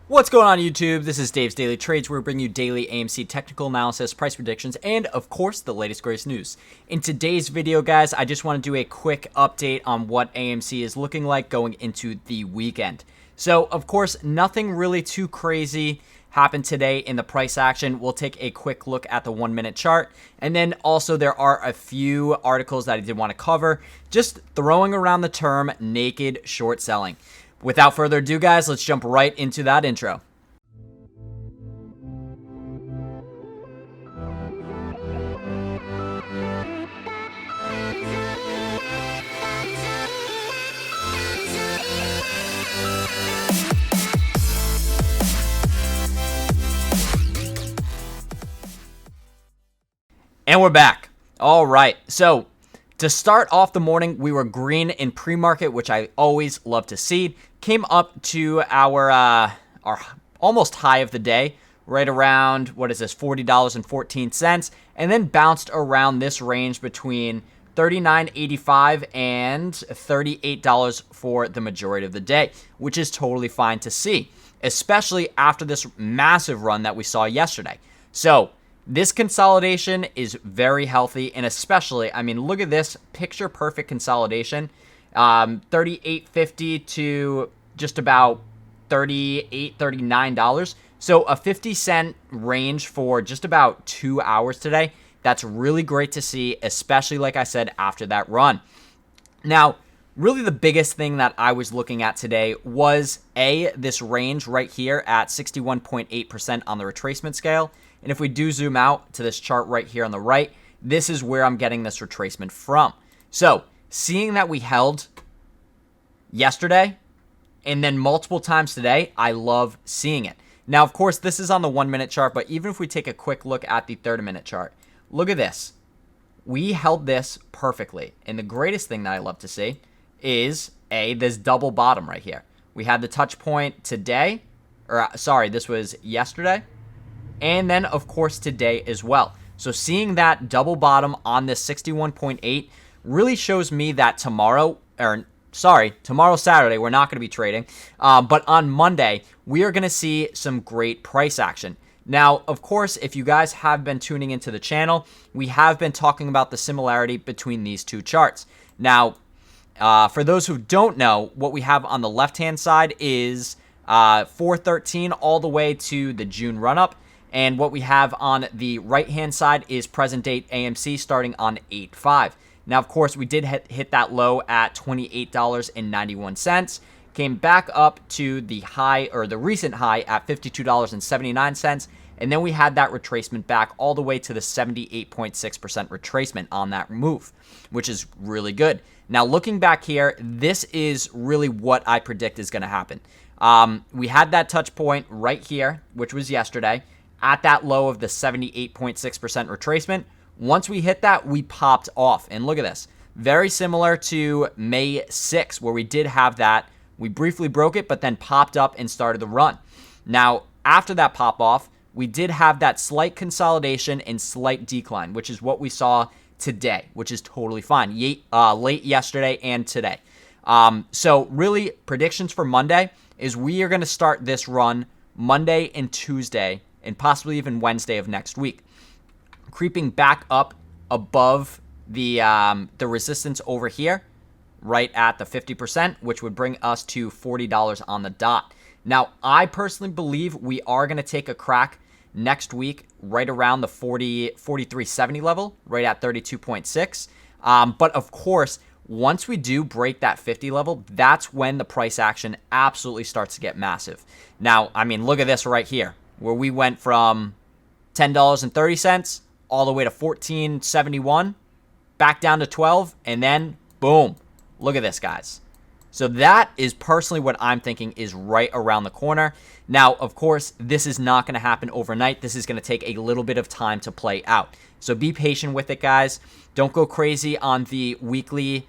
What's going on YouTube? This is Dave's Daily Trades, where we bring you daily AMC technical analysis, price predictions, and of course, the latest greatest news. In today's video, guys, I just want to do a quick update on what AMC is looking like going into the weekend. So, of course, nothing really too crazy happened today in the price action. We'll take a quick look at the 1-minute chart. And then also there are a few articles that I did want to cover, just throwing around the term naked short selling. Without further ado, guys, let's jump right into that intro. And we're back. All right. So to start off the morning, we were green in pre-market, which I always love to see. Came up to our almost high of the day, right around, what is this, $40.14, and then bounced around this range between $39.85 and $38 for the majority of the day, which is totally fine to see, especially after this massive run that we saw yesterday. So this consolidation is very healthy, and especially, I mean, look at this picture perfect consolidation. $38.50 to just about $38, $39. So a 50-cent range for just about 2 hours today. That's really great to see, especially, like I said, after that run. Now, really the biggest thing that I was looking at today was, this range right here at 61.8% on the retracement scale. And if we do zoom out to this chart right here on the right, this is where I'm getting this retracement from. So seeing that we held yesterday and then multiple times today, I love seeing it. Now, of course, this is on the 1-minute chart, but even if we take a quick look at the 30-minute chart, look at this. We held this perfectly. And the greatest thing that I love to see is, this double bottom right here. We had the touch point today, this was yesterday. And then, of course, today as well. So seeing that double bottom on this 61.8 really shows me that tomorrow, Saturday, we're not going to be trading. But on Monday, we are going to see some great price action. Now, of course, if you guys have been tuning into the channel, we have been talking about the similarity between these two charts. Now, for those who don't know, what we have on the left-hand side is 413 all the way to the June run-up. And what we have on the right-hand side is present date AMC starting on 8/5. Now, of course, we did hit that low at $28.91. Came back up to the high, or the recent high, at $52.79. And then we had that retracement back all the way to the 78.6% retracement on that move, which is really good. Now, looking back here, this is really what I predict is going to happen. We had that touch point right here, which was yesterday, at that low of the 78.6% retracement. Once we hit that, we popped off. And look at this. Very similar to May 6th, where we did have that. We briefly broke it, but then popped up and started the run. Now, after that pop off, we did have that slight consolidation and slight decline, which is what we saw today, which is totally fine. Late yesterday and today. So really, predictions for Monday is we are going to start this run Monday and Tuesday, and possibly even Wednesday of next week, creeping back up above the resistance over here, right at the 50%, which would bring us to $40 on the dot. Now, I personally believe we are going to take a crack next week right around the 43.70 level, right at 32.6. But of course, once we do break that 50 level, that's when the price action absolutely starts to get massive. Now, I mean, look at this right here, where we went from $10.30 all the way to $14.71, back down to 12, and then boom. Look at this, guys. So that is personally what I'm thinking is right around the corner. Now, of course, this is not going to happen overnight. This is going to take a little bit of time to play out. So be patient with it, guys. Don't go crazy on the weekly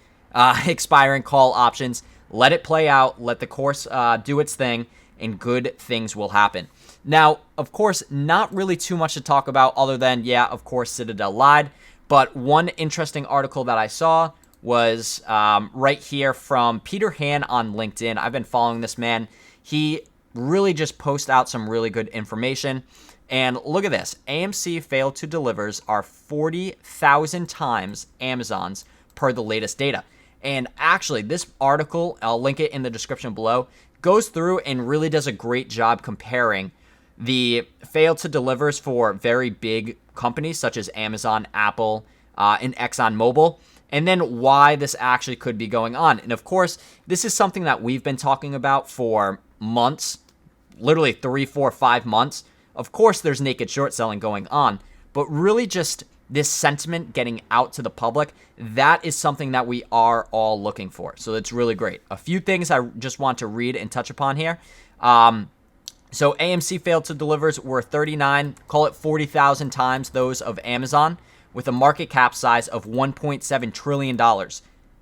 expiring call options. Let it play out. Let the course do its thing, and good things will happen. Now, of course, not really too much to talk about other than, yeah, of course, Citadel lied. But one interesting article that I saw was right here from Peter Han on LinkedIn. I've been following this man. He really just post out some really good information. And look at this. AMC failed to delivers are 40,000 times Amazon's per the latest data. And actually, this article, I'll link it in the description below, goes through and really does a great job comparing the failed to delivers for very big companies such as Amazon, Apple, and ExxonMobil, and then why this actually could be going on. And of course, this is something that we've been talking about for months, literally 3, 4, 5 months. Of course, there's naked short selling going on, but really just this sentiment getting out to the public, that is something that we are all looking for. So it's really great. A few things I just want to read and touch upon here. So AMC failed to delivers were 39, call it 40,000 times those of Amazon, with a market cap size of $1.7 trillion,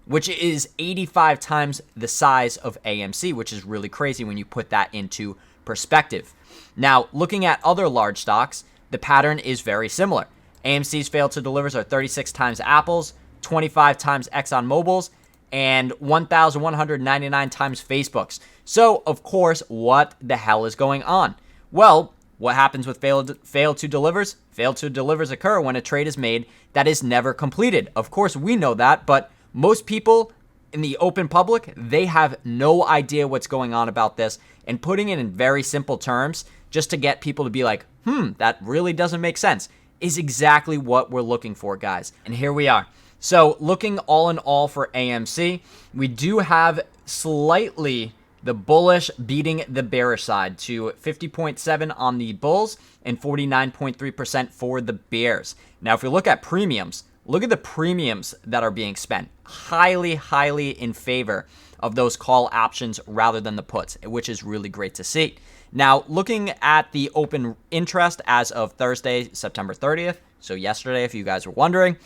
which is 85 times the size of AMC, which is really crazy when you put that into perspective. Now, looking at other large stocks, the pattern is very similar. AMC's failed to delivers are 36 times Apple's, 25 times ExxonMobil's, and 1,199 times Facebook's. So, of course, what the hell is going on? Well, what happens with failed to delivers? Failed to delivers occur when a trade is made that is never completed. Of course, we know that, but most people in the open public, they have no idea what's going on about this, and putting it in very simple terms just to get people to be like, that really doesn't make sense, is exactly what we're looking for, guys. And here we are. So looking all in all for AMC, we do have slightly the bullish beating the bearish side to 50.7 on the bulls and 49.3% for the bears. Now, if we look at premiums, look at the premiums that are being spent. Highly, highly in favor of those call options rather than the puts, which is really great to see. Now, looking at the open interest as of Thursday, September 30th, so yesterday, if you guys were wondering,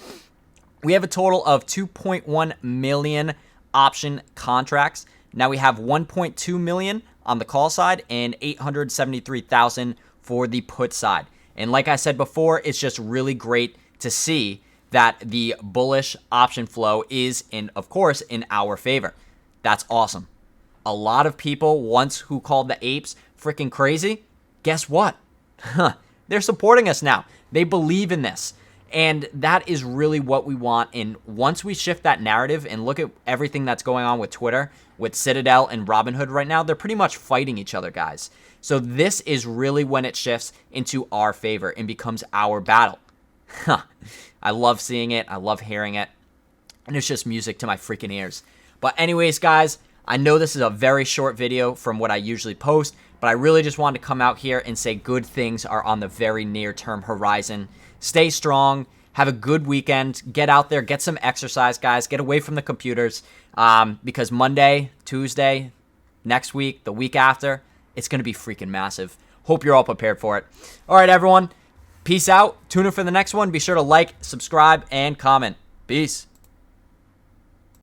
we have a total of 2.1 million option contracts. Now we have 1.2 million on the call side and 873,000 for the put side. And like I said before, it's just really great to see that the bullish option flow is of course, in our favor. That's awesome. A lot of people once who called the apes freaking crazy, guess what? They're supporting us now. They believe in this. And that is really what we want. And once we shift that narrative and look at everything that's going on with Twitter, with Citadel and Robinhood right now, they're pretty much fighting each other, guys. So this is really when it shifts into our favor and becomes our battle. I love seeing it. I love hearing it. And it's just music to my freaking ears. But anyways, guys, I know this is a very short video from what I usually post, but I really just wanted to come out here and say good things are on the very near-term horizon. Stay strong. Have a good weekend. Get out there. Get some exercise, guys. Get away from the computers because Monday, Tuesday, next week, the week after, it's going to be freaking massive. Hope you're all prepared for it. All right, everyone. Peace out. Tune in for the next one. Be sure to like, subscribe, and comment. Peace.